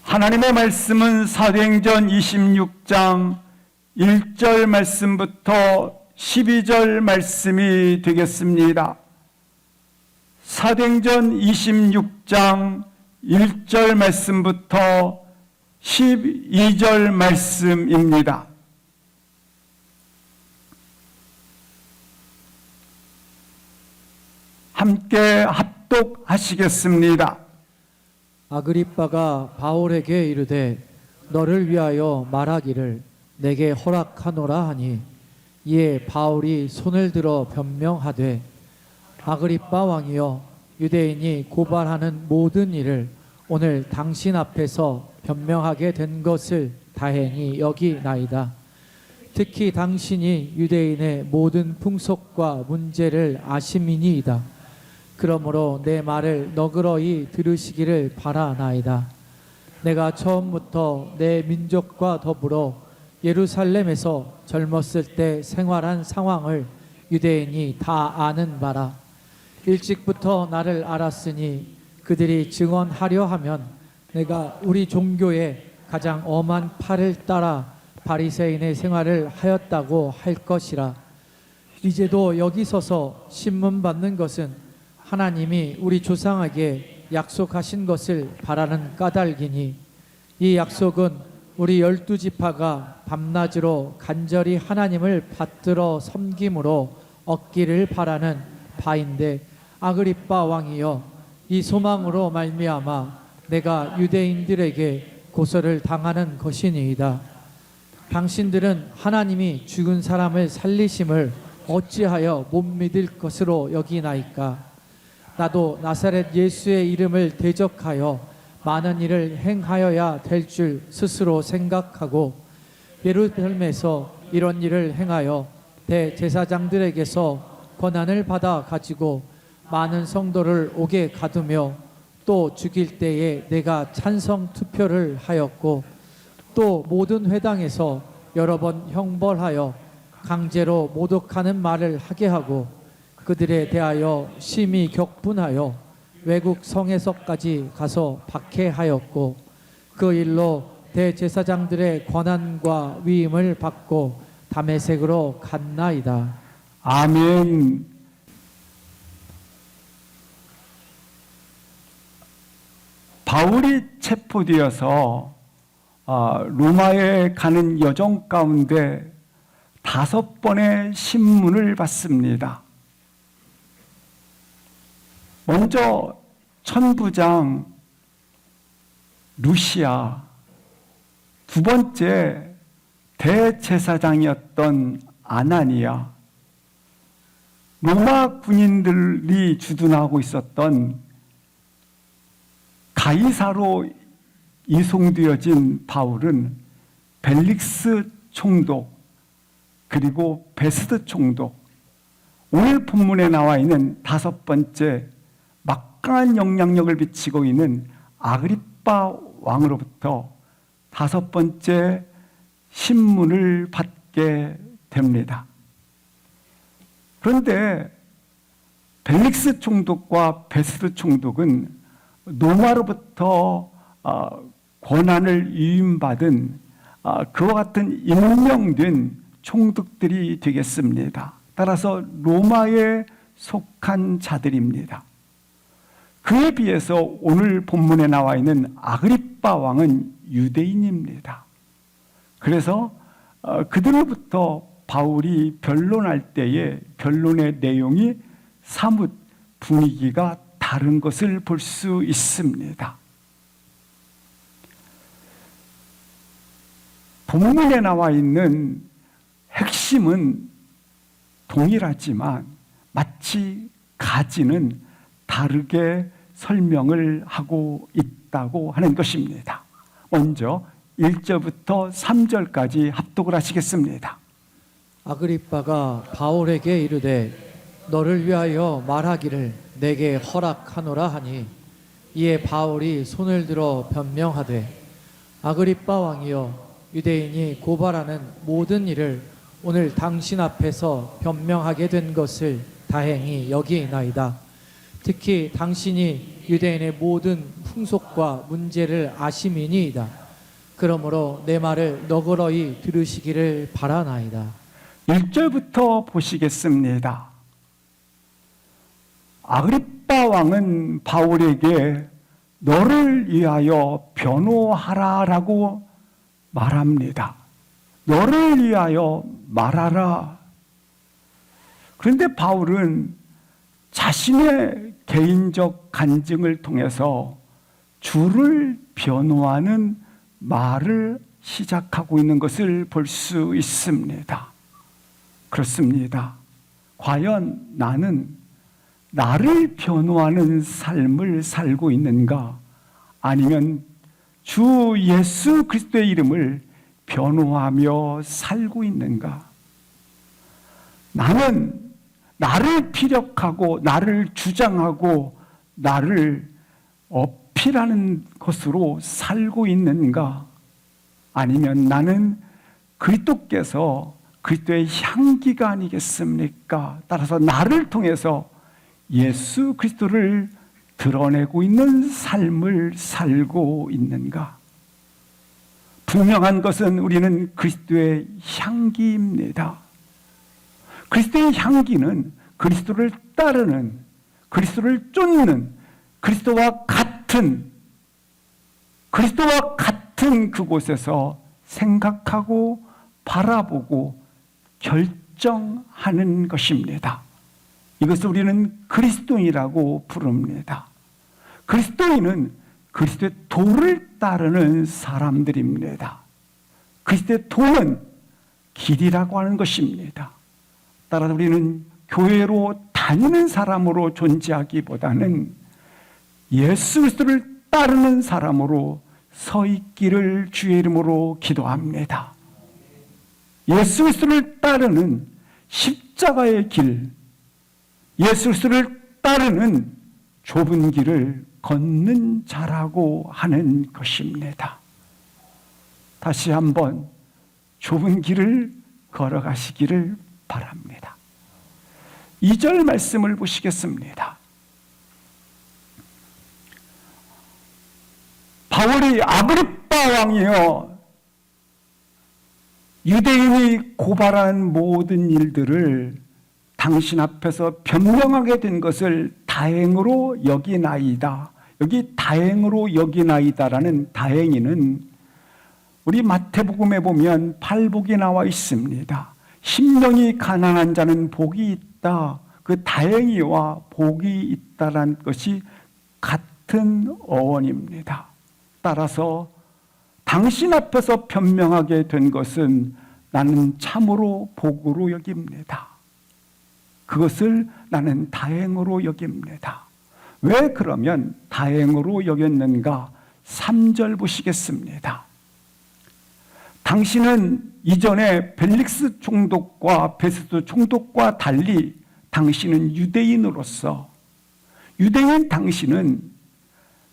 하나님의 말씀은 사도행전 26장 1절 말씀부터 12절 말씀이 되겠습니다. 사도행전 26장 1절 말씀부터 12절 말씀입니다. 함께 합독하시겠습니다. 아그리빠가 바울에게 이르되 너를 위하여 말하기를 내게 허락하노라 하니, 이에 바울이 손을 들어 변명하되 아그리빠 왕이여, 유대인이 고발하는 모든 일을 오늘 당신 앞에서 변명하게 된 것을 다행히 여기나이다. 특히 당신이 유대인의 모든 풍속과 문제를 아심이니이다. 그러므로 내 말을 너그러이 들으시기를 바라나이다. 내가 처음부터 내 민족과 더불어 예루살렘에서 젊었을 때 생활한 상황을 유대인이 다 아는 바라. 일찍부터 나를 알았으니 그들이 증언하려 하면 내가 우리 종교의 가장 엄한 팔을 따라 바리새인의 생활을 하였다고 할 것이라. 이제도 여기 서서 신문 받는 것은 하나님이 우리 조상에게 약속하신 것을 바라는 까닭이니, 이 약속은 우리 12지파가 밤낮으로 간절히 하나님을 받들어 섬김으로 얻기를 바라는 바인데, 아그리빠 왕이여, 이 소망으로 말미암아 내가 유대인들에게 고소를 당하는 것이니이다. 당신들은 하나님이 죽은 사람을 살리심을 어찌하여 못 믿을 것으로 여기나이까? 나도 나사렛 예수의 이름을 대적하여 많은 일을 행하여야 될 줄 스스로 생각하고, 예루살렘에서 이런 일을 행하여 대제사장들에게서 권한을 받아 가지고 많은 성도를 옥에 가두며 또 죽일 때에 내가 찬성 투표를 하였고, 또 모든 회당에서 여러 번 형벌하여 강제로 모독하는 말을 하게 하고, 그들에 대하여 심히 격분하여 외국 성에서까지 가서 박해하였고, 그 일로 대제사장들의 권한과 위임을 받고 다메섹으로 갔나이다. 아멘. 바울이 체포되어서 로마에 가는 여정 가운데 5번의 신문을 받습니다. 먼저 천부장 루시아, 두 번째 대제사장이었던 아나니아, 로마 군인들이 주둔하고 있었던 가이사로 이송되어진 바울은 벨릭스 총독, 그리고 베스트 총독, 오늘 본문에 나와 있는 5번째 막강한 영향력을 미치고 있는 아그리빠 왕으로부터 5번째 신문을 받게 됩니다. 그런데 벨릭스 총독과 베스트 총독은 로마로부터 권한을 위임받은 그와 같은 임명된 총독들이 되겠습니다. 따라서 로마에 속한 자들입니다. 그에 비해서 오늘 본문에 나와 있는 아그리빠 왕은 유대인입니다. 그래서 그들로부터 바울이 변론할 때에 변론의 내용이 사뭇 분위기가 다른 것을 볼 수 있습니다. 본문에 나와 있는 핵심은 동일하지만 마치 가지는 다르게 설명을 하고 있다고 하는 것입니다. 먼저 1절부터 3절까지 합독을 하시겠습니다. 아그리빠가 바울에게 이르되 너를 위하여 말하기를 내게 허락하노라 하니, 이에 바울이 손을 들어 변명하되 아그리빠 왕이여, 유대인이 고발하는 모든 일을 오늘 당신 앞에서 변명하게 된 것을 다행히 여기나이다. 특히 당신이 유대인의 모든 풍속과 문제를 아심이니이다. 그러므로 내 말을 너그러이 들으시기를 바라나이다. 1절부터 보시겠습니다. 아그리빠 왕은 바울에게 너를 위하여 변호하라라고 말합니다. 너를 위하여 말하라. 그런데 바울은 자신의 개인적 간증을 통해서 주를 변호하는 말을 시작하고 있는 것을 볼 수 있습니다. 그렇습니다. 과연 나는 나를 변호하는 삶을 살고 있는가? 아니면 주 예수 그리스도의 이름을 변호하며 살고 있는가? 나는 나를 피력하고 나를 주장하고 나를 어필하는 것으로 살고 있는가? 아니면 나는 그리스도께서 그리스도의 향기가 아니겠습니까? 따라서 나를 통해서 예수 그리스도를 드러내고 있는 삶을 살고 있는가? 분명한 것은 우리는 그리스도의 향기입니다. 그리스도의 향기는 그리스도를 따르는, 그리스도를 쫓는, 그리스도와 같은 그곳에서 생각하고 바라보고 결정하는 것입니다. 이것을 우리는 그리스도인이라고 부릅니다. 그리스도인은 그리스도의 도를 따르는 사람들입니다. 그리스도의 도는 길이라고 하는 것입니다. 따라서 우리는 교회로 다니는 사람으로 존재하기보다는 예수 그리스도를 따르는 사람으로 서 있기를 주의 이름으로 기도합니다. 예수 그리스도를 따르는 십자가의 길, 예수 그리스도를 따르는 좁은 길을 걷는 자라고 하는 것입니다. 다시 한번 좁은 길을 걸어가시기를 바랍니다. 2절 말씀을 보시겠습니다. 바울이 아그리빠 왕이여, 유대인이 고발한 모든 일들을 당신 앞에서 변명하게 된 것을 다행으로 여기나이다. 여기 다행으로 여기나이다라는 다행이는 우리 마태복음에 보면 팔복이 나와 있습니다. 심령이 가난한 자는 복이 있다. 그 다행이와 복이 있다라는 것이 같은 어원입니다. 따라서 당신 앞에서 변명하게 된 것은 나는 참으로 복으로 여깁니다. 그것을 나는 다행으로 여깁니다. 왜 그러면 다행으로 여겼는가? 3절 보시겠습니다. 당신은 이전에 벨릭스 총독과 베스도 총독과 달리 당신은 유대인으로서, 유대인 당신은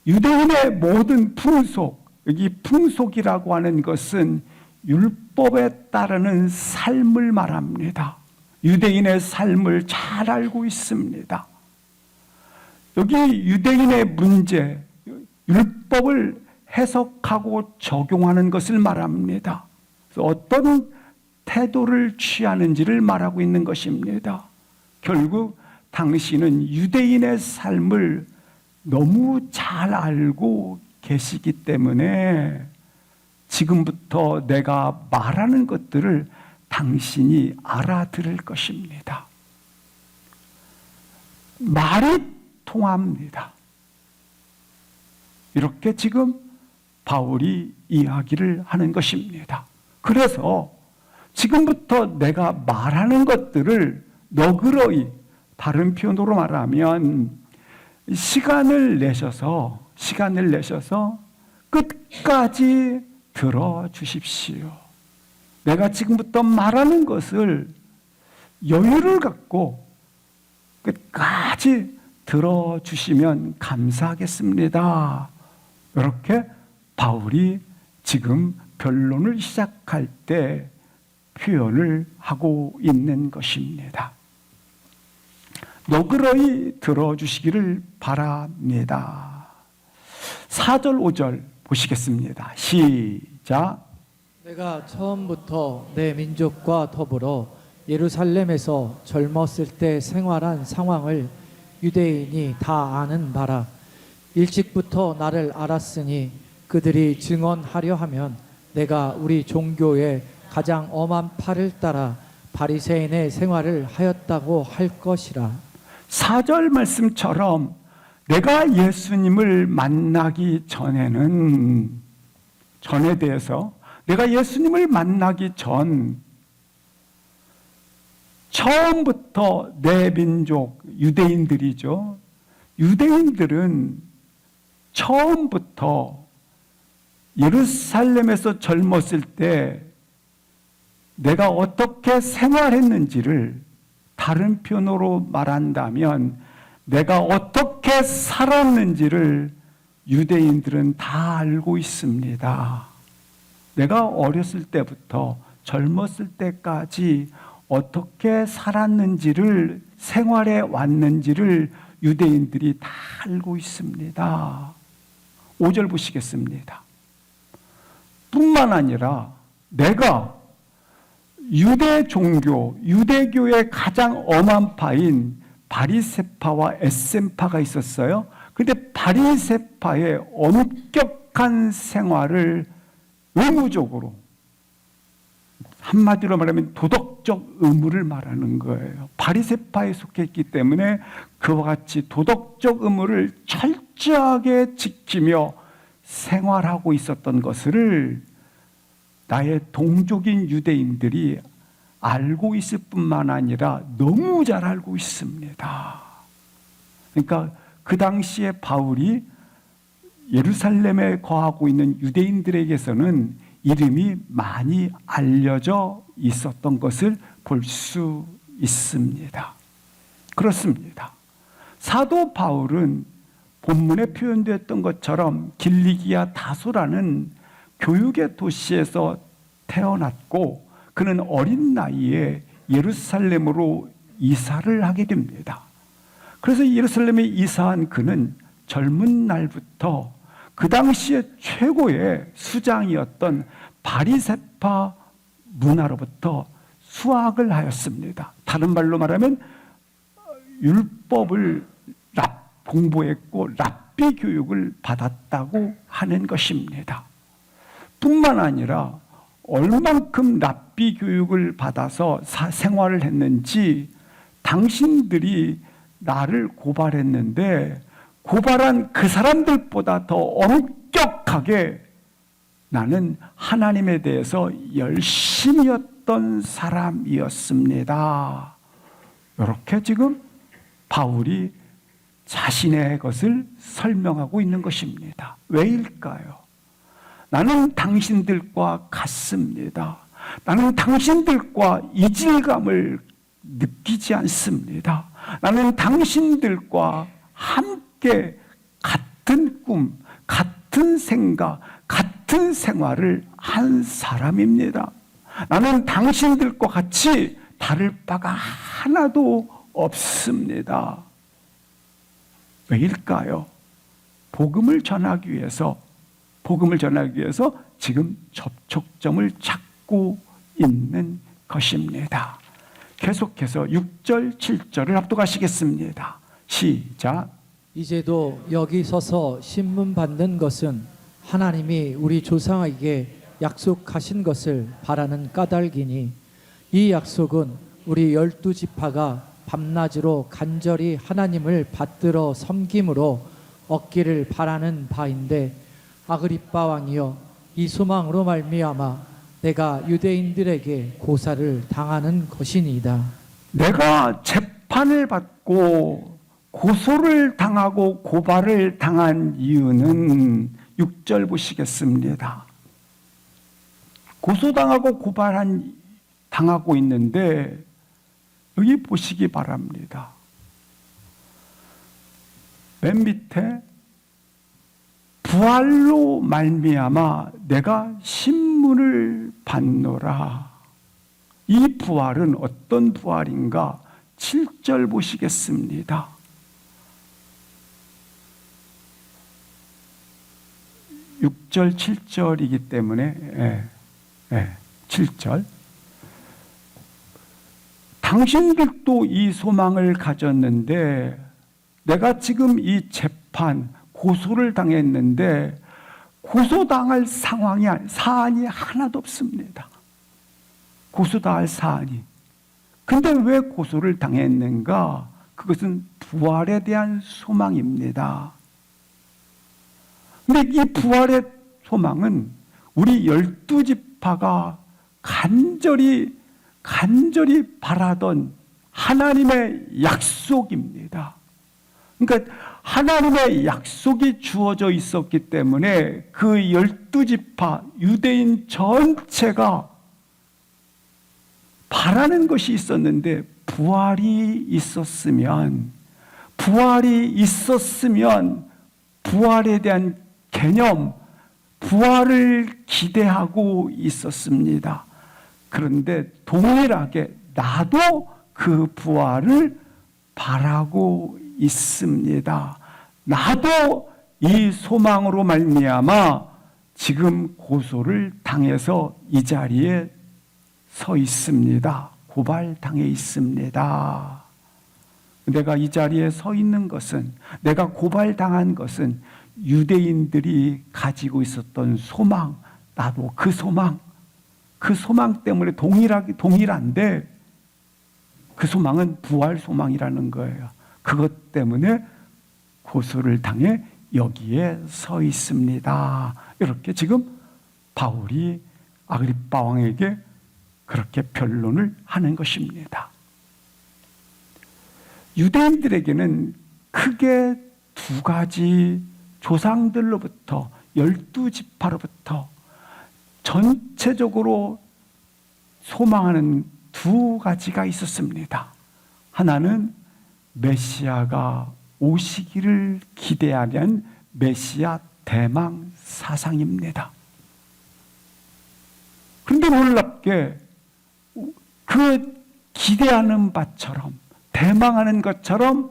유대인의 모든 풍속, 여기 풍속이라고 하는 것은 율법에 따르는 삶을 말합니다. 유대인의 삶을 잘 알고 있습니다. 여기 유대인의 문제, 율법을 해석하고 적용하는 것을 말합니다. 그래서 어떤 태도를 취하는지를 말하고 있는 것입니다. 결국 당신은 유대인의 삶을 너무 잘 알고 계시기 때문에 지금부터 내가 말하는 것들을 당신이 알아들을 것입니다. 말이 통합니다. 이렇게 지금 바울이 이야기를 하는 것입니다. 그래서 지금부터 내가 말하는 것들을 너그러이, 다른 표현으로 말하면 시간을 내셔서 끝까지 들어주십시오. 내가 지금부터 말하는 것을 여유를 갖고 끝까지 들어주시면 감사하겠습니다. 이렇게 바울이 지금 변론을 시작할 때 표현을 하고 있는 것입니다. 너그러이 들어주시기를 바랍니다. 4절 5절 보시겠습니다. 시작. 내가 처음부터 내 민족과 더불어 예루살렘에서 젊었을 때 생활한 상황을 유대인이 다 아는 바라. 일찍부터 나를 알았으니 그들이 증언하려 하면 내가 우리 종교의 가장 엄한 팔을 따라 바리새인의 생활을 하였다고 할 것이라. 4절 말씀처럼 내가 예수님을 만나기 전에 대해서 내가 예수님을 만나기 전 처음부터 내 민족 유대인들이죠. 유대인들은 처음부터 예루살렘에서 젊었을 때 내가 어떻게 생활했는지를 다른 표현으로 말한다면 내가 어떻게 살았는지를 유대인들은 다 알고 있습니다. 내가 어렸을 때부터 젊었을 때까지 어떻게 살았는지를 생활해 왔는지를 유대인들이 다 알고 있습니다. 5절 보시겠습니다. 뿐만 아니라 내가 유대 종교, 유대교의 가장 엄한 파인 바리새파와 에센파가 있었어요. 그런데 바리새파의 엄격한 생활을 의무적으로, 한마디로 말하면 도덕적 의무를 말하는 거예요. 바리새파에 속했기 때문에 그와 같이 도덕적 의무를 철저하게 지키며 생활하고 있었던 것을 나의 동족인 유대인들이 알고 있을 뿐만 아니라 너무 잘 알고 있습니다. 그러니까 그 당시에 바울이 예루살렘에 거하고 있는 유대인들에게서는 이름이 많이 알려져 있었던 것을 볼 수 있습니다. 그렇습니다. 사도 바울은 본문에 표현되었던 것처럼 길리기아 다소라는 교육의 도시에서 태어났고 그는 어린 나이에 예루살렘으로 이사를 하게 됩니다. 그래서 예루살렘에 이사한 그는 젊은 날부터 그 당시에 최고의 수장이었던 바리새파 문화로부터 수학을 하였습니다. 다른 말로 말하면 율법을 공부했고 랍비 교육을 받았다고 하는 것입니다. 뿐만 아니라 얼만큼 랍비 교육을 받아서 생활을 했는지 당신들이 나를 고발했는데 고발한 그 사람들보다 더 엄격하게 나는 하나님에 대해서 열심이었던 사람이었습니다. 이렇게 지금 바울이 자신의 것을 설명하고 있는 것입니다. 왜일까요? 나는 당신들과 같습니다. 나는 당신들과 이질감을 느끼지 않습니다. 나는 당신들과 함께 같은 꿈, 같은 생각, 같은 생활을 한 사람입니다. 나는 당신들과 같이 다를 바가 하나도 없습니다. 왜일까요? 복음을 전하기 위해서 지금 접촉점을 찾고 있는 것입니다. 계속해서 6절, 7절을 합독하시겠습니다. 시작. 이제도 여기 서서 신문 받는 것은 하나님이 우리 조상에게 약속하신 것을 바라는 까닭이니 이 약속은 우리 12지파가 밤낮으로 간절히 하나님을 받들어 섬김으로 얻기를 바라는 바인데 아그리빠 왕이여 이 소망으로 말미암아 내가 유대인들에게 고사를 당하는 것이니이다. 내가 재판을 받고 고소를 당하고 고발을 당한 이유는 6절 보시겠습니다. 고소당하고 당하고 있는데 여기 보시기 바랍니다. 맨 밑에 부활로 말미암아 내가 신문을 받노라. 이 부활은 어떤 부활인가? 7절 보시겠습니다. 6절, 7절이기 때문에 7절. 당신들도 이 소망을 가졌는데 내가 지금 이 재판, 고소를 당했는데 고소당할 사안이 하나도 없습니다. 고소당할 사안이. 근데 왜 고소를 당했는가? 그것은 부활에 대한 소망입니다. 근데 이 부활의 소망은 우리 12지파가 간절히 바라던 하나님의 약속입니다. 그러니까 하나님의 약속이 주어져 있었기 때문에 그 12지파 유대인 전체가 바라는 것이 있었는데 부활이 있었으면 부활에 대한 개념, 부활을 기대하고 있었습니다. 그런데 동일하게 나도 그 부활을 바라고 있습니다. 나도 이 소망으로 말미암아 지금 고소를 당해서 이 자리에 서 있습니다. 고발당해 있습니다. 내가 이 자리에 서 있는 것은, 내가 고발당한 것은 유대인들이 가지고 있었던 소망, 나도 그 소망 때문에 동일한데 그 소망은 부활 소망이라는 거예요. 그것 때문에 고소를 당해 여기에 서 있습니다. 이렇게 지금 바울이 아그리빠 왕에게 그렇게 변론을 하는 것입니다. 유대인들에게는 크게 두 가지 조상들로부터 12지파로부터 전체적으로 소망하는 두 가지가 있었습니다. 하나는 메시아가 오시기를 기대하는 메시아 대망 사상입니다. 그런데 놀랍게 그 기대하는 바처럼 대망하는 것처럼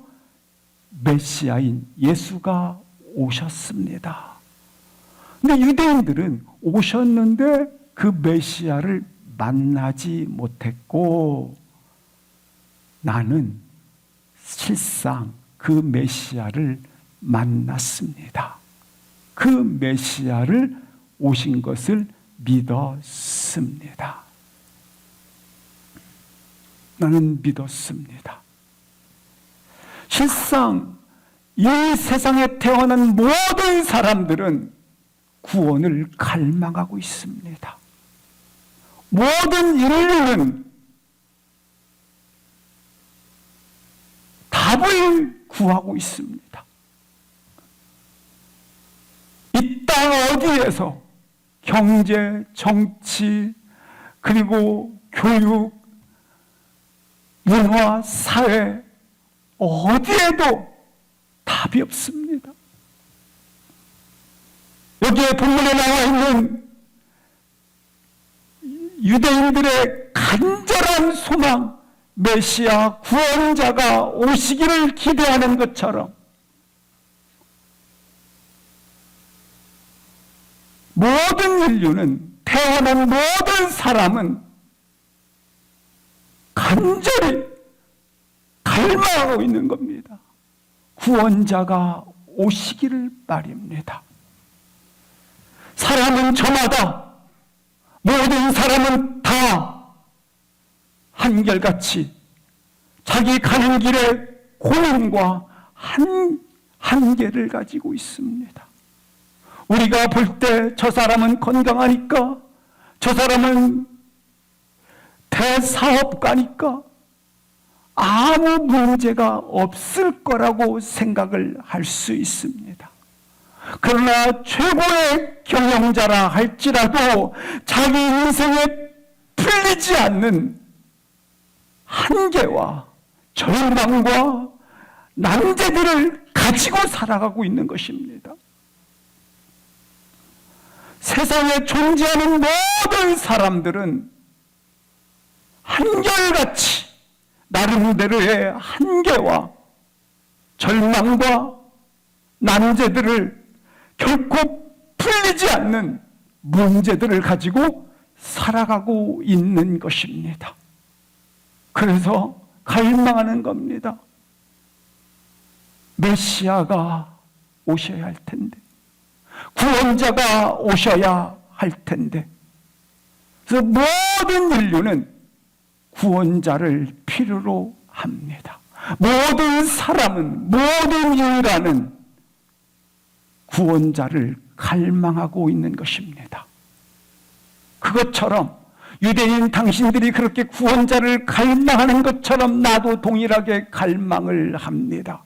메시아인 예수가 오셨습니다. 근데 유대인들은 오셨는데 그 메시아를 만나지 못했고 나는 실상 그 메시아를 만났습니다. 그 메시아를 오신 것을 믿었습니다. 나는 믿었습니다. 실상 이 세상에 태어난 모든 사람들은 구원을 갈망하고 있습니다. 모든 인류는 답을 구하고 있습니다. 이 땅 어디에서 경제, 정치, 그리고 교육, 문화, 사회 어디에도 답이 없습니다. 여기에 본문에 나와 있는 유대인들의 간절한 소망, 메시아 구원자가 오시기를 기대하는 것처럼 모든 인류는, 태어난 모든 사람은 간절히 갈망하고 있는 겁니다. 구원자가 오시기를 말입니다. 사람은 저마다, 모든 사람은 다 한결같이 자기 가는 길에 고민과 한계를 가지고 있습니다. 우리가 볼 때 저 사람은 건강하니까, 저 사람은 대사업가니까 아무 문제가 없을 거라고 생각을 할 수 있습니다. 그러나 최고의 경영자라 할지라도 자기 인생에 풀리지 않는 한계와 절망과 난제들을 가지고 살아가고 있는 것입니다. 세상에 존재하는 모든 사람들은 한결같이 나름대로의 한계와 절망과 난제들을 결코 풀리지 않는 문제들을 가지고 살아가고 있는 것입니다. 그래서 갈망하는 겁니다. 메시아가 오셔야 할 텐데, 구원자가 오셔야 할 텐데, 그래서 모든 인류는 구원자를 필요로 합니다. 모든 사람은, 모든 인간은 구원자를 갈망하고 있는 것입니다. 그것처럼 유대인 당신들이 그렇게 구원자를 갈망하는 것처럼 나도 동일하게 갈망을 합니다.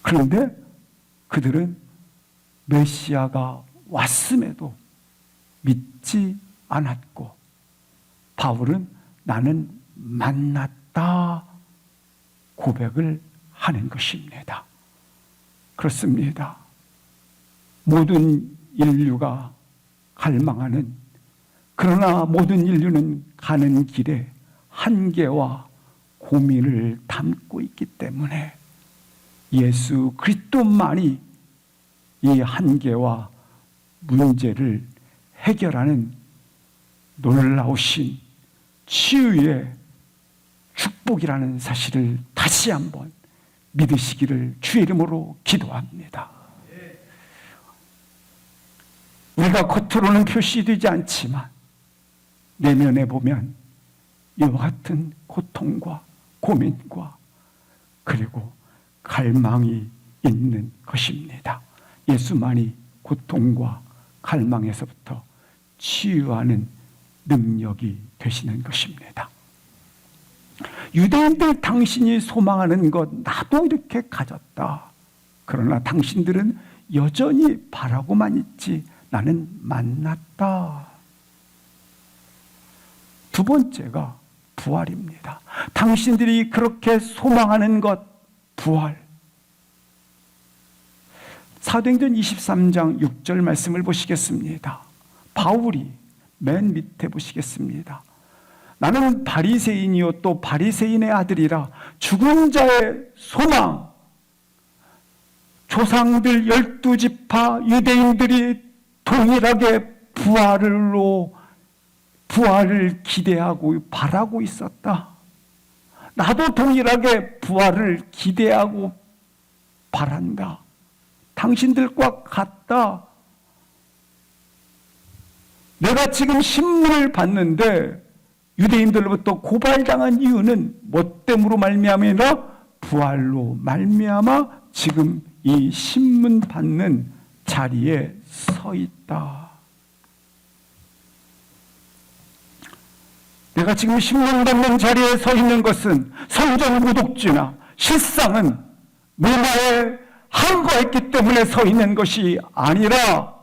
그런데 그들은 메시아가 왔음에도 믿지 않았고, 바울은 나는 만났다 고백을 하는 것입니다. 그렇습니다. 모든 인류가 갈망하는, 그러나 모든 인류는 가는 길에 한계와 고민을 담고 있기 때문에 예수 그리스도만이 이 한계와 문제를 해결하는 놀라우신 치유의 축복이라는 사실을 다시 한번 믿으시기를 주의 이름으로 기도합니다. 우리가 겉으로는 표시되지 않지만 내면에 보면 이와 같은 고통과 고민과 그리고 갈망이 있는 것입니다. 예수만이 고통과 갈망에서부터 치유하는 능력이 되시는 것입니다. 유대인들 당신이 소망하는 것 나도 이렇게 가졌다. 그러나 당신들은 여전히 바라고만 있지 나는 만났다. 두 번째가 부활입니다. 당신들이 그렇게 소망하는 것, 부활. 사도행전 23장 6절 말씀을 보시겠습니다. 바울이 맨 밑에 보시겠습니다. 나는 바리새인이요 또 바리새인의 아들이라 죽은 자의 소망, 조상들 12지파 유대인들이 동일하게 부활을 기대하고 바라고 있었다. 나도 동일하게 부활을 기대하고 바란다. 당신들과 같다. 내가 지금 신문을 봤는데 유대인들로부터 고발당한 이유는 뭐 때문으로 말미암이라 부활로 말미암아 지금 이 신문 받는 자리에 서 있다. 내가 지금 신문 받는 자리에 서 있는 것은 성전 구독주나 실상은 로마에 항거했기 때문에 서 있는 것이 아니라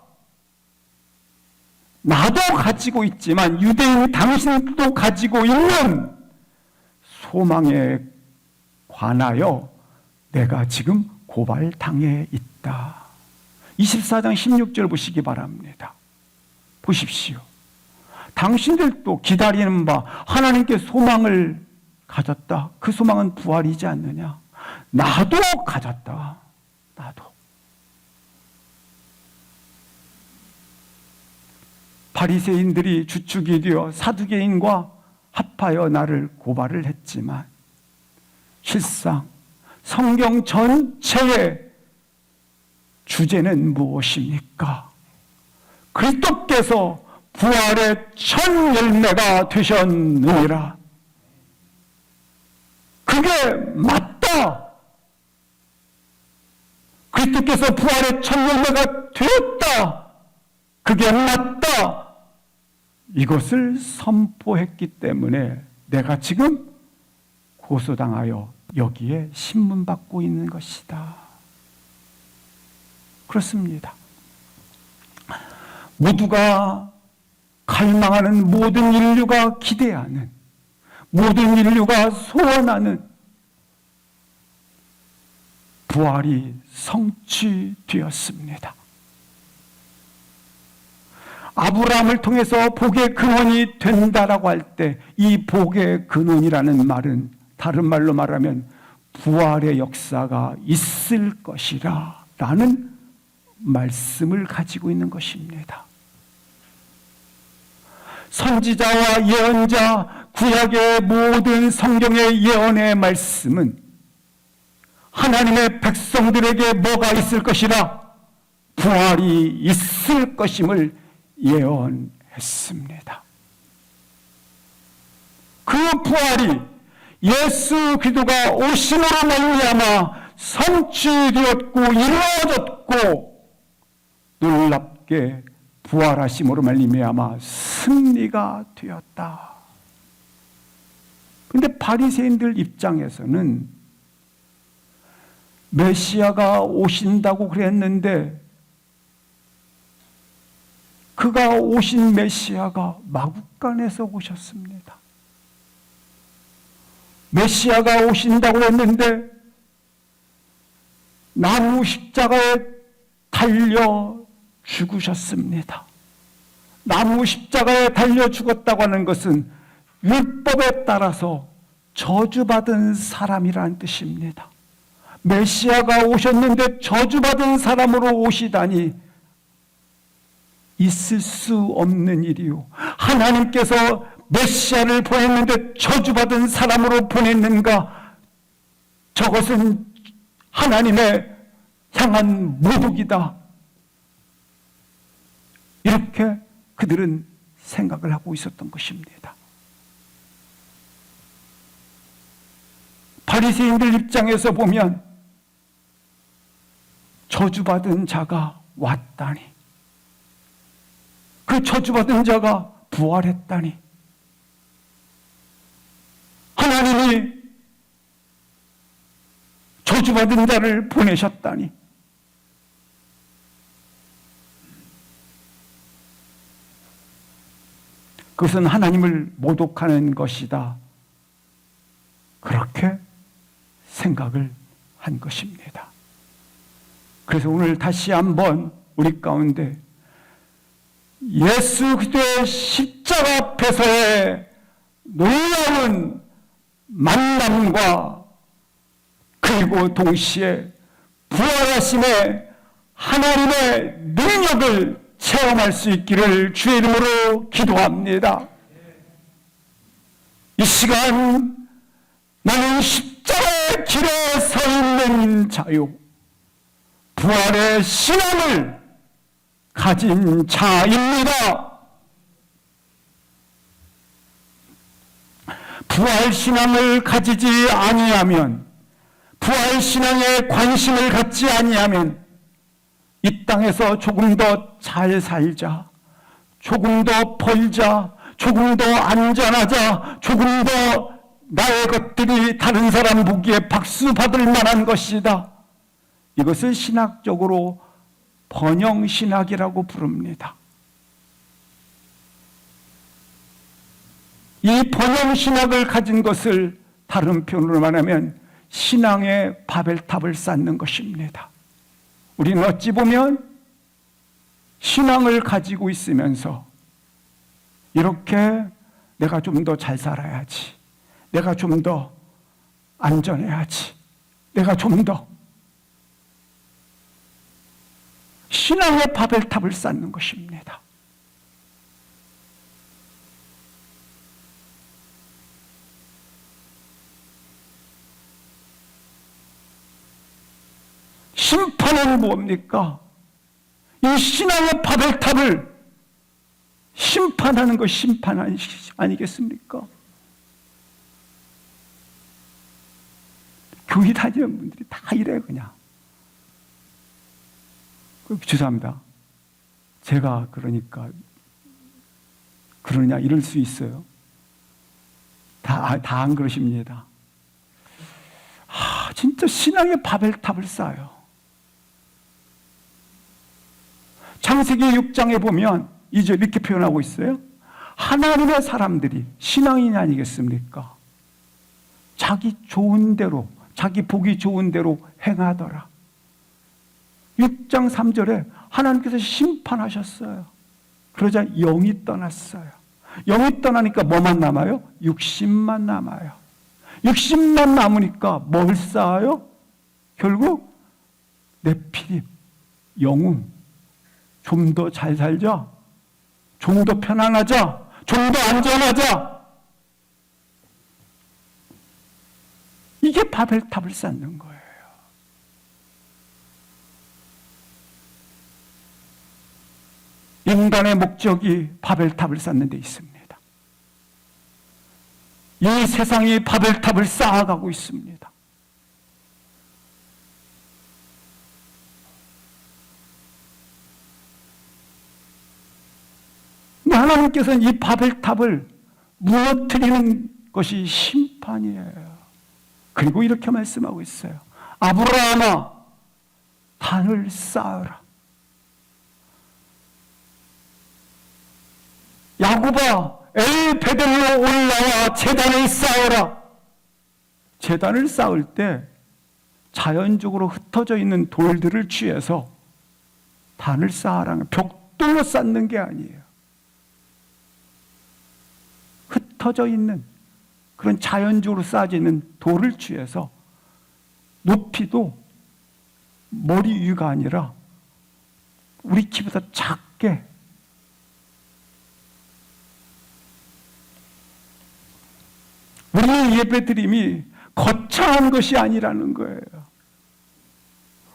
나도 가지고 있지만 유대인 당신도 가지고 있는 소망에 관하여 내가 지금 고발당해 있다. 24장 16절 보시기 바랍니다. 보십시오. 당신들도 기다리는 바 하나님께 소망을 가졌다. 그 소망은 부활이지 않느냐? 나도 가졌다. 나도. 바리새인들이 주축이 되어 사두개인과 합하여 나를 고발을 했지만 실상 성경 전체의 주제는 무엇입니까? 그리스도께서 부활의 첫 열매가 되셨느니라. 그게 맞다. 그리스도께서 부활의 첫 열매가 되었다. 그게 맞다. 이것을 선포했기 때문에 내가 지금 고소당하여 여기에 신문받고 있는 것이다. 그렇습니다. 모두가 갈망하는, 모든 인류가 기대하는, 모든 인류가 소원하는 부활이 성취되었습니다. 아브라함을 통해서 복의 근원이 된다라고 할 때 이 복의 근원이라는 말은 다른 말로 말하면 부활의 역사가 있을 것이라 라는 말씀을 가지고 있는 것입니다. 선지자와 예언자, 구약의 모든 성경의 예언의 말씀은 하나님의 백성들에게 뭐가 있을 것이라? 부활이 있을 것임을 예언했습니다. 그 부활이 예수 그리스도가 오심으로 말미암아 성취되었고 이루어졌고 놀랍게 부활하심으로 말미암아 승리가 되었다. 그런데 바리새인들 입장에서는 메시아가 오신다고 그랬는데 그가 오신 메시아가 마구간에서 오셨습니다. 메시아가 오신다고 했는데 나무 십자가에 달려 죽으셨습니다. 나무 십자가에 달려 죽었다고 하는 것은 율법에 따라서 저주받은 사람이라는 뜻입니다. 메시아가 오셨는데 저주받은 사람으로 오시다니 있을 수 없는 일이요. 하나님께서 메시아를 보냈는데 저주받은 사람으로 보냈는가? 저것은 하나님의 향한 모독이다. 이렇게 그들은 생각을 하고 있었던 것입니다. 바리새인들 입장에서 보면 저주받은 자가 왔다니, 그 저주받은 자가 부활했다니, 하나님이 저주받은 자를 보내셨다니, 그것은 하나님을 모독하는 것이다. 그렇게 생각을 한 것입니다. 그래서 오늘 다시 한번 우리 가운데 예수 그리스도의 십자가 앞에서의 놀라운 만남과 그리고 동시에 부활하심의 하나님의 능력을 체험할 수 있기를 주의 이름으로 기도합니다. 이 시간 나는 십자가의 길에 서 있는 자요, 부활의 신앙을 가진 자입니다. 부활 신앙을 가지지 아니하면, 부활 신앙에 관심을 갖지 아니하면 이 땅에서 조금 더 잘 살자, 조금 더 벌자, 조금 더 안전하자, 조금 더 나의 것들이 다른 사람 보기에 박수 받을 만한 것이다. 이것을 신학적으로 번영신학이라고 부릅니다. 이 번영신학을 가진 것을 다른 표현으로 말하면 신앙의 바벨탑을 쌓는 것입니다. 우리는 어찌 보면 신앙을 가지고 있으면서 이렇게 내가 좀 더 잘 살아야지, 내가 좀 더 안전해야지, 내가 좀 더 신앙의 바벨탑을 쌓는 것입니다. 심판은 뭡니까? 이 신앙의 바벨탑을 심판하는 것, 심판 아니겠습니까? 교회 다니는 분들이 다 이래요, 그냥. 죄송합니다. 제가 그러니까 그러냐 이럴 수 있어요. 다 안 그러십니다. 진짜 신앙의 바벨탑을 쌓아요. 창세기 6장에 보면 이제 이렇게 표현하고 있어요. 하나님의 사람들이 신앙인이 아니겠습니까? 자기 좋은 대로, 자기 보기 좋은 대로 행하더라. 6장 3절에 하나님께서 심판하셨어요. 그러자 영이 떠났어요. 영이 떠나니까 뭐만 남아요? 육신만 남아요. 육신만 남으니까 뭘 쌓아요? 결국 네피림, 영웅, 좀 더 잘 살자, 좀 더 편안하자, 좀 더 안전하자. 이게 바벨탑을 쌓는 거예요. 인간의 목적이 바벨탑을 쌓는 데 있습니다. 이 세상이 바벨탑을 쌓아가고 있습니다. 하나님께서는 이 바벨탑을 무너뜨리는 것이 심판이에요. 그리고 이렇게 말씀하고 있어요. 아브라함아, 단을 쌓아라. 야곱아, 엘베델로 올라와 제단을 쌓아라. 제단을 쌓을 때 자연적으로 흩어져 있는 돌들을 취해서 단을 쌓아라는, 벽돌로 쌓는 게 아니에요. 흩어져 있는 그런 자연적으로 쌓여져 있는 돌을 취해서 높이도 머리 위가 아니라 우리 키보다 작게, 우리의 예배드림이 거창한 것이 아니라는 거예요.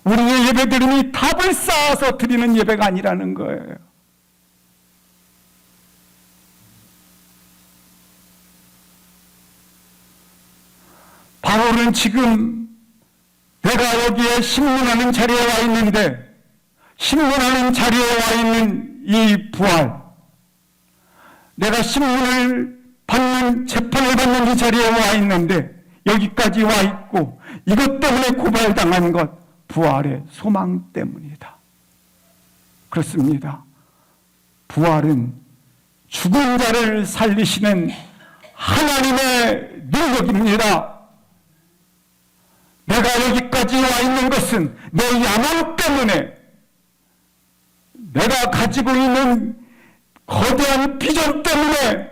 우리의 예배드림이 탑을 쌓아서 드리는 예배가 아니라는 거예요. 바울은 지금 내가 여기에 신문하는 자리에 와 있는데, 신문하는 자리에 와 있는 이 부활, 내가 신문을 받는, 재판을 받는 이 자리에 와 있는데 여기까지 와 있고, 이것 때문에 고발당한 것, 부활의 소망 때문이다. 그렇습니다. 부활은 죽은 자를 살리시는 하나님의 능력입니다. 내가 여기까지 와 있는 것은 내 야망 때문에, 내가 가지고 있는 거대한 비전 때문에,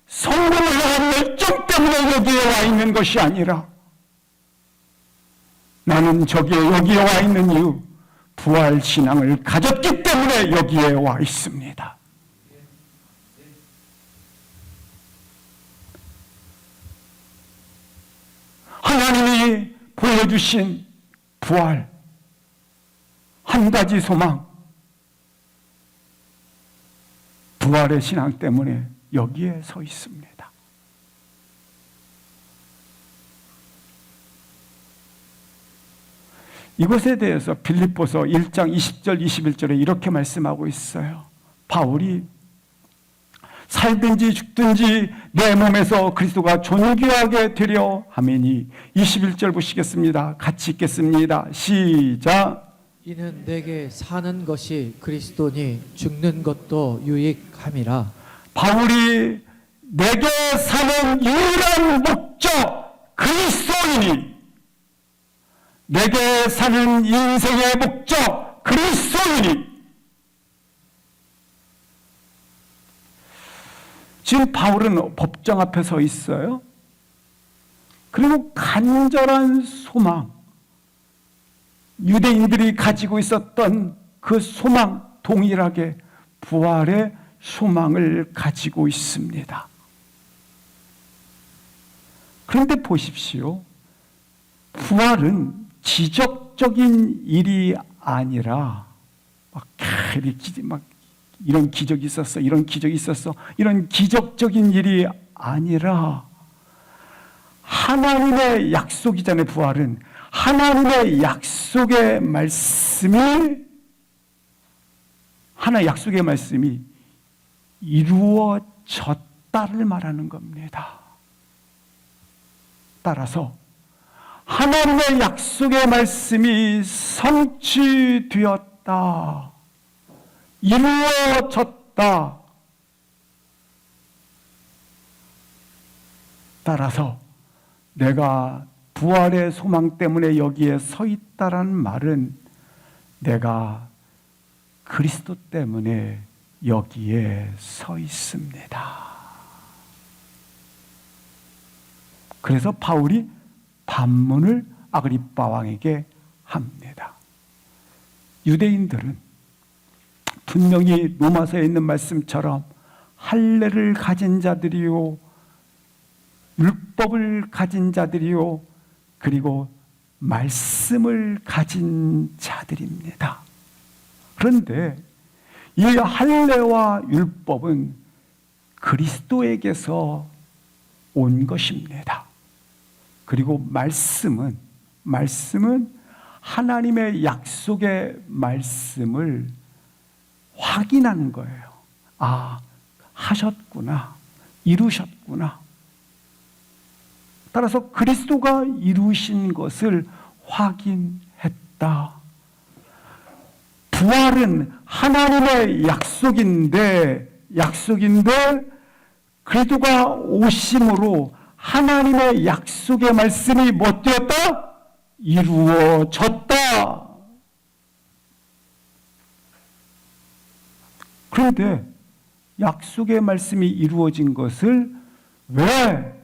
성공을 향한 열정 때문에 여기에 와 있는 것이 아니라, 나는 여기에 와 있는 이유, 부활 신앙을 가졌기 때문에 여기에 와 있습니다. 하나님이 보여주신 부활, 한 가지 소망, 부활의 신앙 때문에 여기에 서 있습니다. 이것에 대해서 빌립보서 1장 20절 21절에 이렇게 말씀하고 있어요. 바울이 살든지 죽든지 내 몸에서 그리스도가 존귀하게 되려 하매니. 21절 보시겠습니다. 같이 읽겠습니다. 시작. 이는 내게 사는 것이 그리스도니 죽는 것도 유익함이라. 바울이 내게 사는 유일한 목적 그리스도이니, 내게 사는 인생의 목적 그리스도이니. 지금 바울은 법정 앞에 서 있어요. 그리고 간절한 소망, 유대인들이 가지고 있었던 그 소망 동일하게 부활의 소망을 가지고 있습니다. 그런데 보십시오. 부활은 기적적인 일이 아니라 이런 기적이 있었어, 이런 기적이 있었어, 이런 기적적인 일이 아니라 하나님의 약속이잖아요. 부활은 하나님의 약속의 말씀이, 하나의 약속의 말씀이 이루어졌다를 말하는 겁니다. 따라서 하나님의 약속의 말씀이 성취되었다, 이루어졌다. 따라서 내가 부활의 소망 때문에 여기에 서 있다라는 말은 내가 그리스도 때문에 여기에 서 있습니다. 그래서 바울이 반문을 아그리빠 왕에게 합니다. 유대인들은 분명히 로마서에 있는 말씀처럼 할례를 가진 자들이요, 율법을 가진 자들이요, 그리고 말씀을 가진 자들입니다. 그런데 이 할례와 율법은 그리스도에게서 온 것입니다. 그리고 말씀은 하나님의 약속의 말씀을 확인하는 거예요. 아, 하셨구나, 이루셨구나. 따라서 그리스도가 이루신 것을 확인했다. 부활은 하나님의 약속인데 그리스도가 오심으로 하나님의 약속의 말씀이 뭐 되었다? 이루어졌다. 그런데 약속의 말씀이 이루어진 것을 왜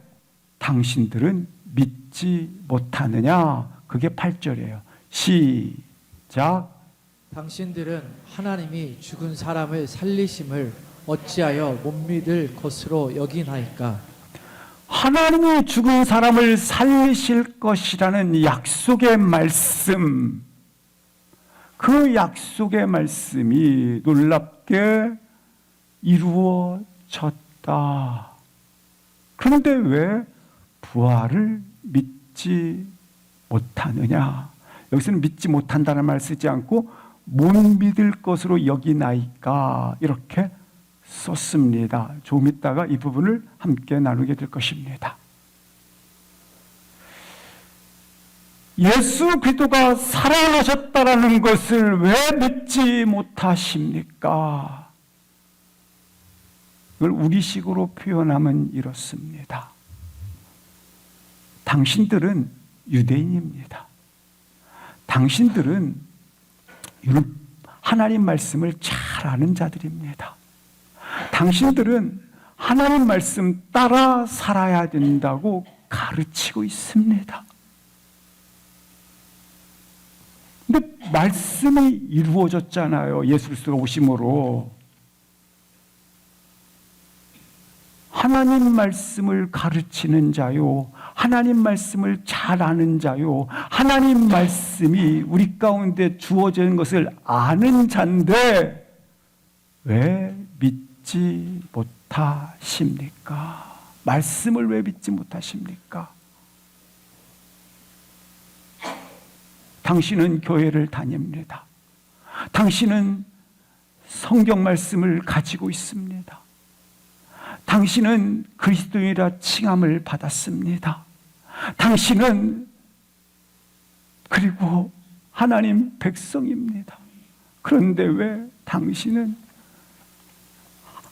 당신들은 믿지 못하느냐? 그게 8절이에요. 시작. 당신들은 하나님이 죽은 사람을 살리심을 어찌하여 못 믿을 것으로 여기나이까? 하나님이 죽은 사람을 살리실 것이라는 약속의 말씀, 그 약속의 말씀이 놀랍게 이루어졌다. 그런데 왜 부활을 믿지 못하느냐? 여기서는 믿지 못한다는 말을 쓰지 않고 못 믿을 것으로 여기나이까 이렇게 썼습니다. 조금 있다가 이 부분을 함께 나누게 될 것입니다. 예수 그리스도가 살아나셨다라는 것을 왜 믿지 못하십니까? 이걸 우리식으로 표현하면 이렇습니다. 당신들은 유대인입니다. 당신들은 하나님 말씀을 잘 아는 자들입니다. 당신들은 하나님 말씀 따라 살아야 된다고 가르치고 있습니다. 근데 말씀이 이루어졌잖아요. 예수 그리스도가 오심으로. 하나님 말씀을 가르치는 자요, 하나님 말씀을 잘 아는 자요, 하나님 말씀이 우리 가운데 주어진 것을 아는 자인데 왜 믿지 못하십니까? 말씀을 왜 믿지 못하십니까? 당신은 교회를 다닙니다. 당신은 성경 말씀을 가지고 있습니다. 당신은 그리스도인이라 칭함을 받았습니다. 당신은 그리고 하나님 백성입니다. 그런데 왜 당신은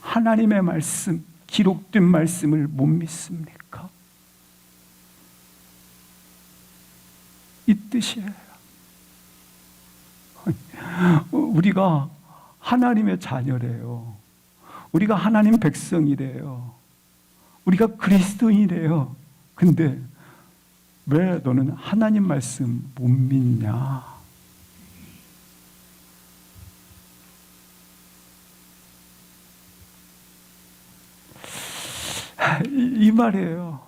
하나님의 말씀, 기록된 말씀을 못 믿습니까? 이 뜻이에요. 우리가 하나님의 자녀래요. 우리가 하나님 백성이래요. 우리가 그리스도인이래요. 근데 왜 너는 하나님 말씀 못 믿냐? 이 말이에요.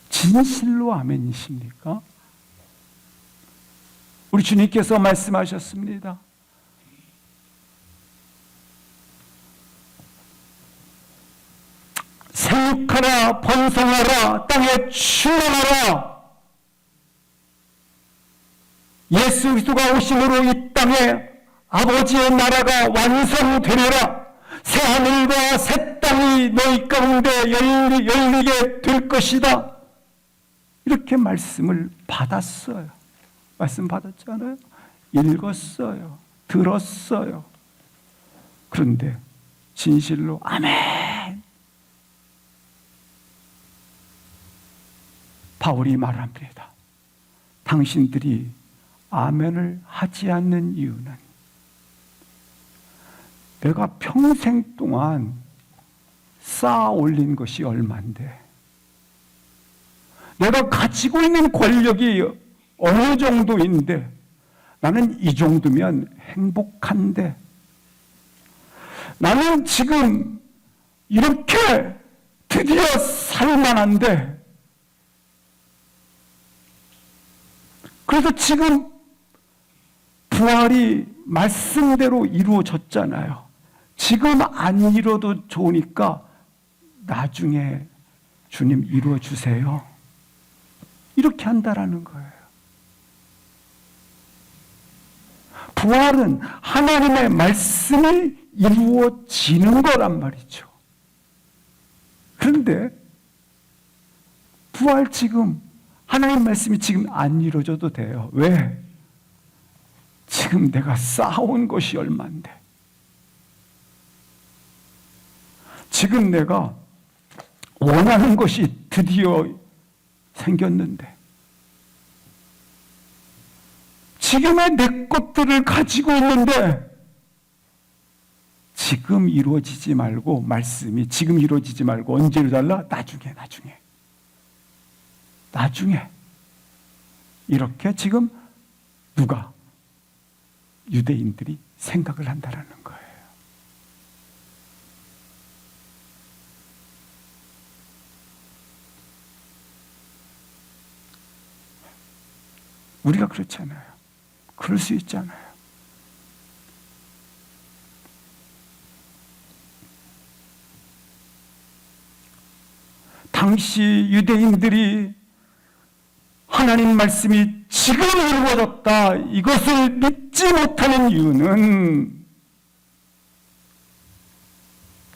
진실로 아멘이십니까? 우리 주님께서 말씀하셨습니다. 생육하라, 번성하라, 땅에 충만하라. 예수 그리스도가 오심으로 이 땅에 아버지의 나라가 완성되리라. 새 하늘과 새 땅이 너희 가운데 열리게 될 것이다. 이렇게 말씀을 받았어요. 말씀 받았잖아요. 읽었어요. 들었어요. 그런데 진실로 아멘. 바울이 말합니다. 당신들이 아멘을 하지 않는 이유는 내가 평생 동안 쌓아 올린 것이 얼만데, 내가 가지고 있는 권력이 어느 정도인데 나는 이 정도면 행복한데 나는 지금 이렇게 드디어 살만한데 그래서 지금 부활이 말씀대로 이루어졌잖아요. 지금 안 이뤄도 좋으니까 나중에 주님 이루어 주세요. 이렇게 한다라는 거예요. 부활은 하나님의 말씀이 이루어지는 거란 말이죠. 그런데 부활 지금 하나님 말씀이 지금 안 이루어져도 돼요. 왜? 지금 내가 쌓아온 것이 얼만데 지금 내가 원하는 것이 드디어 생겼는데 지금의 내 것들을 가지고 있는데 지금 이루어지지 말고 말씀이 지금 이루어지지 말고 언제 이루어달라? 나중에 이렇게 지금 누가? 유대인들이 생각을 한다라는 거예요. 우리가 그렇잖아요. 그럴 수 있잖아요. 당시 유대인들이 하나님 말씀이 지금 이루어졌다 이것을 믿지 못하는 이유는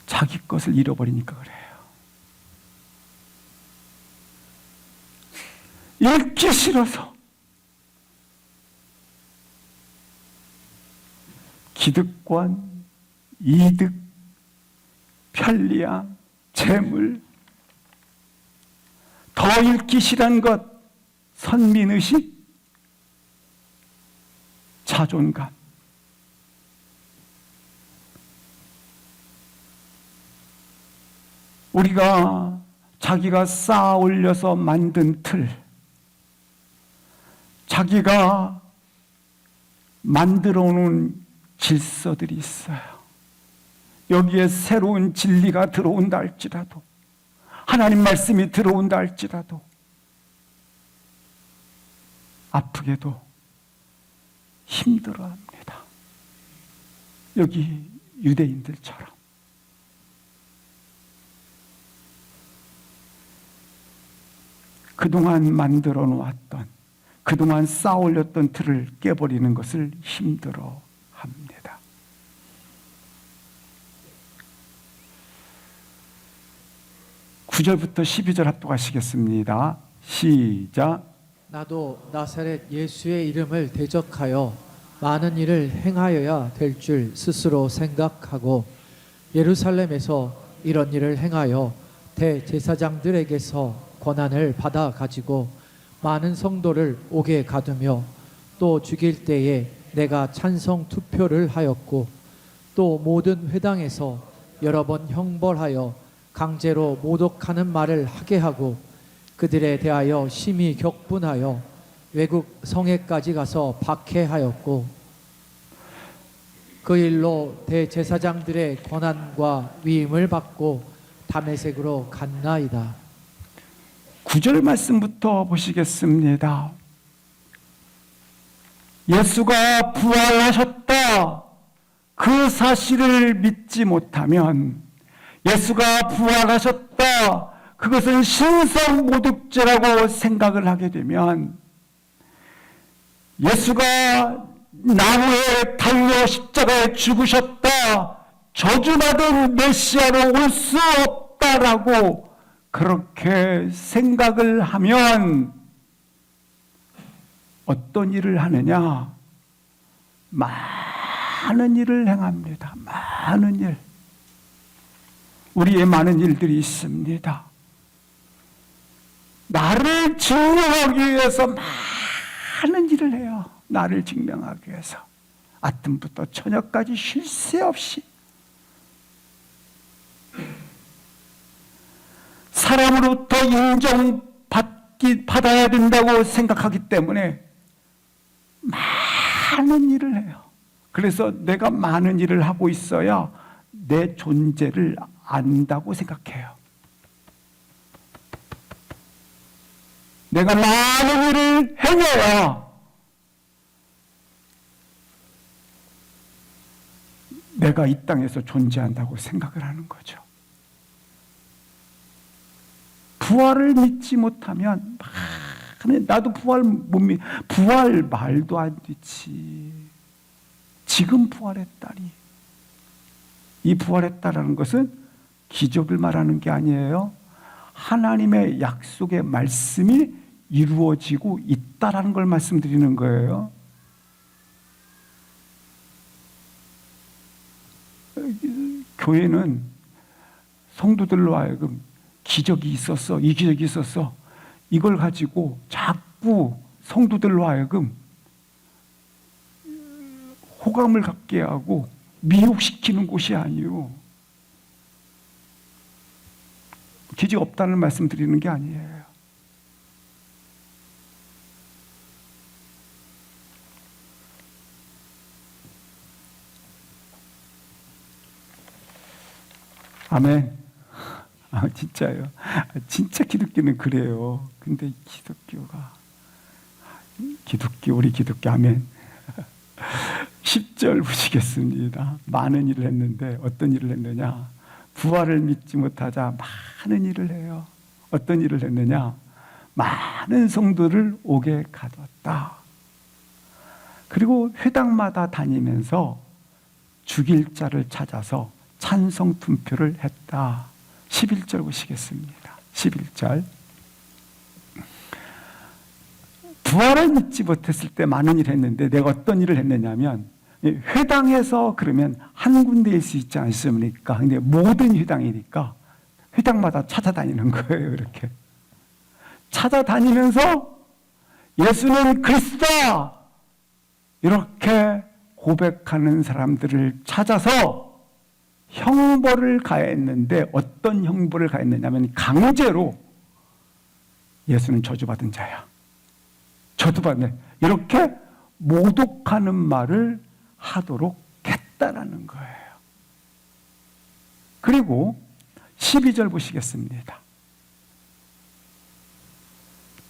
자기 것을 잃어버리니까 그래요. 읽기 싫어서 기득권, 이득, 편리함, 재물, 더 읽기 싫은 것, 선민의식, 자존감. 우리가 자기가 쌓아 올려서 만든 틀, 자기가 만들어 놓은 질서들이 있어요. 여기에 새로운 진리가 들어온다 할지라도 하나님 말씀이 들어온다 할지라도 아프게도 힘들어합니다. 여기 유대인들처럼. 그동안 만들어 놓았던, 그동안 쌓아 올렸던 틀을 깨버리는 것을 힘들어합니다. 9절부터 12절 합독하시겠습니다. 시작. 나도 나사렛 예수의 이름을 대적하여 많은 일을 행하여야 될 줄 스스로 생각하고 예루살렘에서 이런 일을 행하여 대제사장들에게서 권한을 받아 가지고 많은 성도를 옥에 가두며 또 죽일 때에 내가 찬성 투표를 하였고 또 모든 회당에서 여러 번 형벌하여 강제로 모독하는 말을 하게 하고 그들에 대하여 심히 격분하여 외국 성에까지 가서 박해하였고 그 일로 대제사장들의 권한과 위임을 받고 다메섹으로 갔나이다. 9절 말씀부터 보시겠습니다. 예수가 부활하셨다. 그 사실을 믿지 못하면 예수가 부활하셨다. 그것은 신성모독죄라고 생각을 하게 되면 예수가 나무에 달려 십자가에 죽으셨다. 저주받은 메시아로 올 수 없다라고 그렇게 생각을 하면 어떤 일을 하느냐? 많은 일을 행합니다. 많은 일. 우리의 많은 일들이 있습니다. 나를 증명하기 위해서 많은 일을 해요. 나를 증명하기 위해서. 아침부터 저녁까지 쉴 새 없이. 사람으로부터 인정받기 받아야 된다고 생각하기 때문에 많은 일을 해요. 그래서 내가 많은 일을 하고 있어야 내 존재를 안다고 생각해요. 내가 많은 일을 행해야 내가 이 땅에서 존재한다고 생각을 하는 거죠. 부활을 믿지 못하면 나도 부활 못 믿, 부활 말도 안 되지. 지금 부활했다니. 이 부활했다라는 것은 기적을 말하는 게 아니에요. 하나님의 약속의 말씀이 이루어지고 있다라는 걸 말씀드리는 거예요. 교회는 성도들로 하여금 기적이 있었어, 이 기적이 있었어, 이걸 가지고 자꾸 성도들로 하여금 호감을 갖게 하고 미혹시키는 곳이 아니에요. 기적 없다는 말씀 드리는 게 아니에요. 아멘. 진짜요. 진짜 기독교는 그래요. 근데 우리 기독교, 아멘. 10절 보시겠습니다. 많은 일을 했는데 어떤 일을 했느냐? 부활을 믿지 못하자 많은 일을 해요. 어떤 일을 했느냐? 많은 성도를 옥에 가뒀다. 그리고 회당마다 다니면서 죽일 자를 찾아서 찬송 투표를 했다. 11절 보시겠습니다. 11절. 부활을 믿지 못했을 때 많은 일을 했는데 내가 어떤 일을 했느냐면 회당에서 그러면 한 군데일 수 있지 않습니까? 근데 모든 회당이니까 회당마다 찾아다니는 거예요. 이렇게 찾아다니면서 예수는 그리스도다 이렇게 고백하는 사람들을 찾아서 형벌을 가했는데 어떤 형벌을 가했느냐면 강제로 예수는 저주받은 자야. 저주받네. 이렇게 모독하는 말을 하도록 했다라는 거예요. 그리고 12절 보시겠습니다.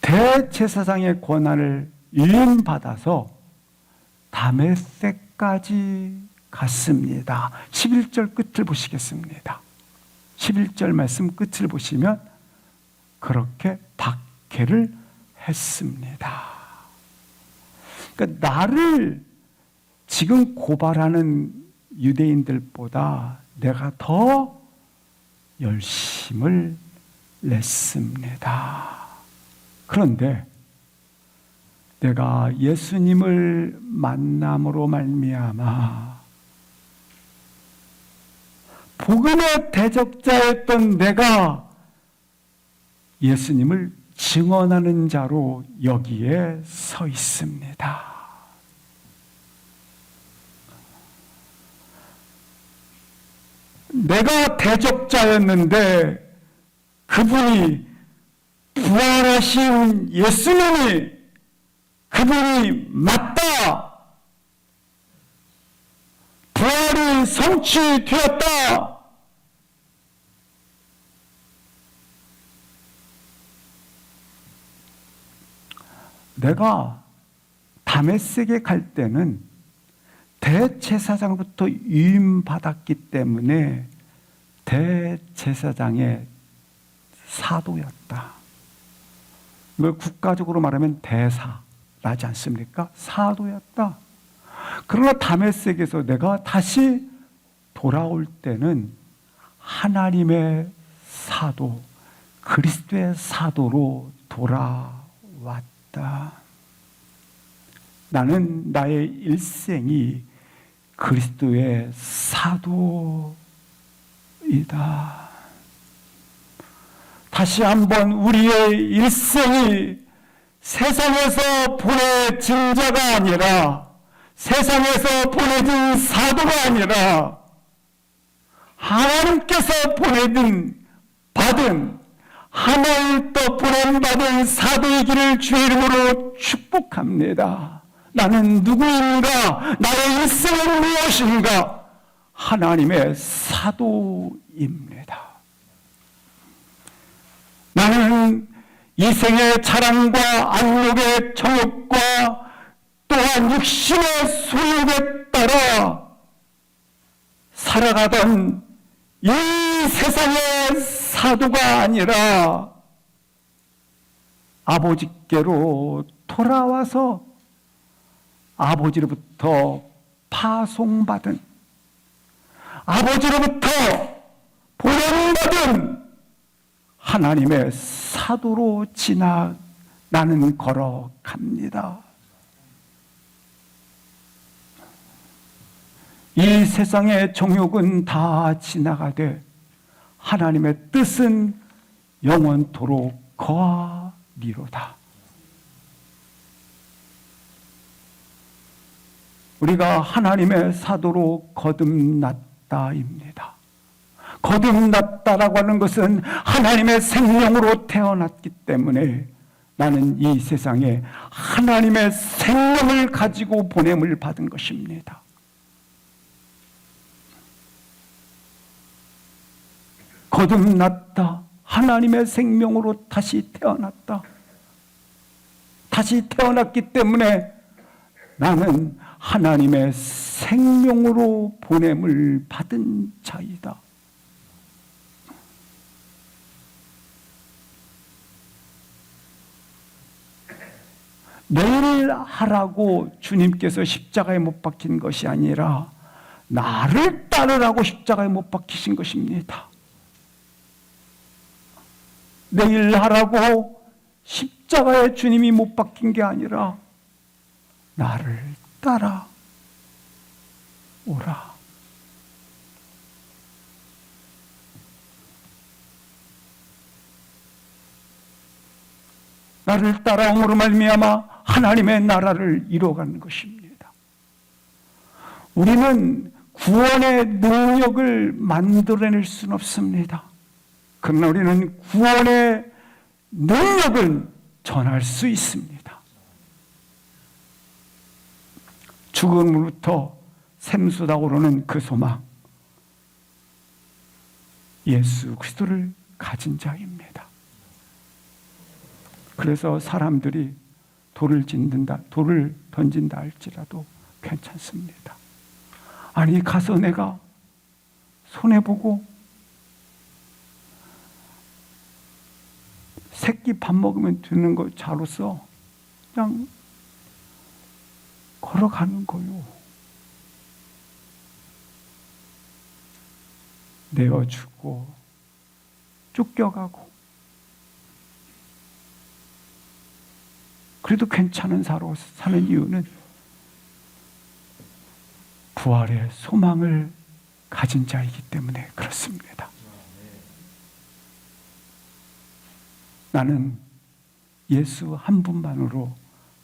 대제사장의 권한을 위임받아서 다메섹까지 갔습니다. 11절 끝을 보시겠습니다. 11절 말씀 끝을 보시면 그렇게 박해를 했습니다. 그러니까 나를 지금 고발하는 유대인들보다 내가 더 열심을 냈습니다. 그런데 내가 예수님을 만남으로 말미암아 복음의 대적자였던 내가 예수님을 증언하는 자로 여기에 서 있습니다. 내가 대적자였는데 그분이 부활하신 예수님이 그분이 맞다. 부활이 성취되었다. 내가 다메섹에 갈 때는 대제사장부터 위임받았기 때문에 대제사장의 사도였다. 이걸 국가적으로 말하면 대사라지 않습니까? 사도였다. 그러나 다메섹에서 내가 다시 돌아올 때는 하나님의 사도, 그리스도의 사도로 돌아왔다. 나는 나의 일생이 그리스도의 사도이다. 다시 한번 우리의 일생이 세상에서 보내진 자가 아니라 세상에서 보내진 사도가 아니라 하나님께서 받은 하늘도 보냄받은 사도의 길을 주의 이름으로 축복합니다. 나는 누구인가? 나의 일생은 무엇인가? 하나님의 사도입니다. 나는 이 생의 자랑과 안목의 정욕과 또한 육신의 소욕에 따라 살아가던 이 세상의 사도가 아니라 아버지께로 돌아와서 아버지로부터 파송받은, 아버지로부터 보냄받은 하나님의 사도로 나는 걸어갑니다. 이 세상의 정욕은 다 지나가되 하나님의 뜻은 영원토록 거하리로다. 우리가 하나님의 사도로 거듭났다입니다. 거듭났다라고 하는 것은 하나님의 생명으로 태어났기 때문에 나는 이 세상에 하나님의 생명을 가지고 보냄을 받은 것입니다. 거듭났다. 하나님의 생명으로 다시 태어났다. 다시 태어났기 때문에 나는 하나님의 생명으로 보냄을 받은 자이다. 내일 하라고 주님께서 십자가에 못 박힌 것이 아니라 나를 따르라고 십자가에 못 박히신 것입니다. 내일 하라고 십자가에 주님이 못 박힌 게 아니라 나를 따라오라. 나를 따라옴으로 말미암아 하나님의 나라를 이루어가는 것입니다. 우리는 구원의 능력을 만들어낼 수는 없습니다. 그러나 우리는 구원의 능력을 전할 수 있습니다. 죽음으로부터 샘솟아 오르는 그 소망, 예수 그리스도를 가진 자입니다. 그래서 사람들이 돌을 던진다 할지라도 괜찮습니다. 아니, 가서 내가 손해보고 새끼 밥 먹으면 되는 거 자로서 그냥 걸어가는 거요. 내어주고 쫓겨가고 그래도 괜찮은 사로 사는 이유는 부활의 소망을 가진 자이기 때문에 그렇습니다. 나는 예수 한 분만으로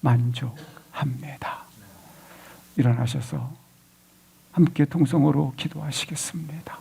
만족합니다. 일어나셔서 함께 동성으로 기도하시겠습니다.